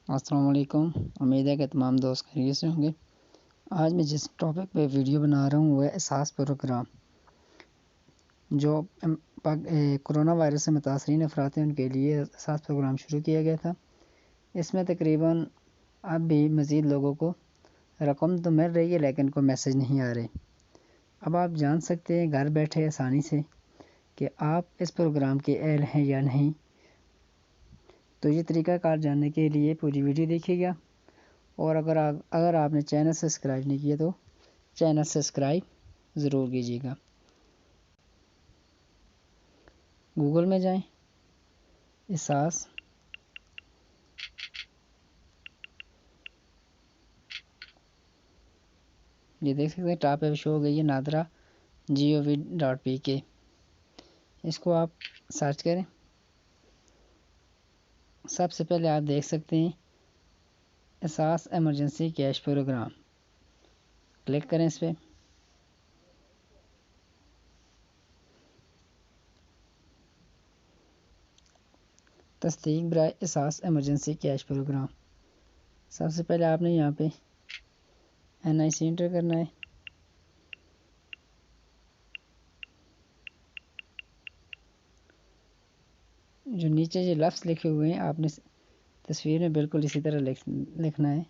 السلام علیکم۔ امید ہے کہ تمام دوست خیریت سے ہوں گے۔ آج میں جس ٹاپک پہ ویڈیو بنا رہا ہوں وہ ہے احساس پروگرام، جو کرونا وائرس سے متاثرین افراد ہیں ان کے لیے احساس پروگرام شروع کیا گیا تھا۔ اس میں تقریباً اب بھی مزید لوگوں کو رقم تو مل رہی ہے لیکن کوئی میسج نہیں آ رہے۔ اب آپ جان سکتے ہیں گھر بیٹھے آسانی سے کہ آپ اس پروگرام کے اہل ہیں یا نہیں۔ تو یہ طریقہ کار جاننے کے لیے پوری ویڈیو دیکھیے گا، اور اگر آپ نے چینل سبسکرائب نہیں کیا تو چینل سبسکرائب ضرور کیجیے گا۔ گوگل میں جائیں، احساس یہ دیکھ سکتے ہیں ٹاپ پہ شو ہو گئی ہے nadra.gov.pk۔ اس کو آپ سرچ کریں۔ سب سے پہلے آپ دیکھ سکتے ہیں احساس ایمرجنسی کیش پروگرام، کلک کریں اس پہ۔ تصدیق برائے احساس ایمرجنسی کیش پروگرام، سب سے پہلے آپ نے یہاں پہ NIC انٹر کرنا ہے۔ جو نیچے یہ لفظ لکھے ہوئے ہیں آپ نے تصویر میں بالکل اسی طرح لکھنا ہے۔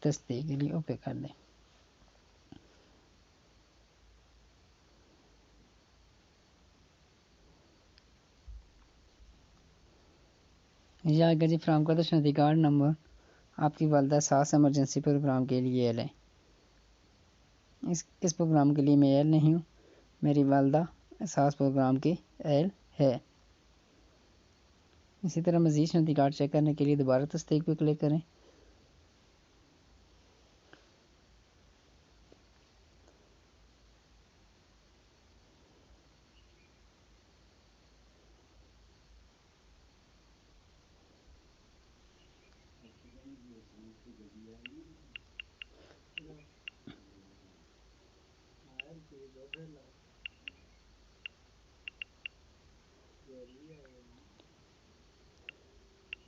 تصدیق کے لیے اوکے کر دیں۔ یہ آئے گا جی فرام کا شناختی کارڈ نمبر آپ کی والدہ احساس ایمرجنسی پروگرام کے لیے ایل ہے۔ اس پروگرام کے لیے میں ایل نہیں ہوں، میری والدہ احساس پروگرام کی ایل ہے۔ اسی طرح مزید شناختی کارڈ چیک کرنے کے لیے دوبارہ تصدیق پہ کلک کریں۔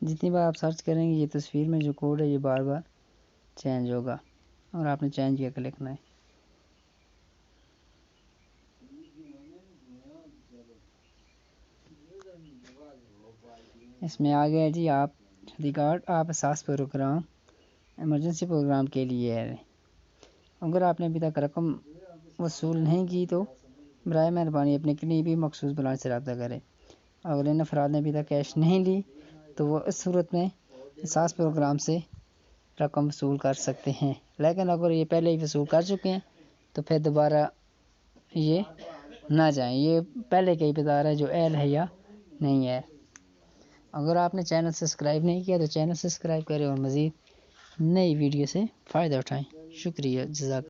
جتنی بار آپ سرچ کریں گے یہ تصویر میں جو کوڈ ہے یہ بار بار چینج ہوگا، اور آپ نے چینج کیا لکھنا ہے۔ اس میں آ گیا جی آپ احساس پروگرام ایمرجنسی پروگرام کے لیے ہے۔ اگر آپ نے ابھی تک رقم وصول نہیں کی تو برائے مہربانی اپنے قریبی مخصوص برانچ سے رابطہ کریں۔ اگر ان افراد نے ابھی تک کیش نہیں لی تو وہ اس صورت میں احساس پروگرام سے رقم وصول کر سکتے ہیں، لیکن اگر یہ پہلے ہی وصول کر چکے ہیں تو پھر دوبارہ یہ نہ جائیں۔ یہ پہلے کا ہی بتا رہا ہے جو ایل ہے یا نہیں ہے۔ اگر آپ نے چینل سبسکرائب نہیں کیا تو چینل سبسکرائب کریں اور مزید نئی ویڈیو سے فائدہ اٹھائیں۔ شکریہ، جزاک اللہ۔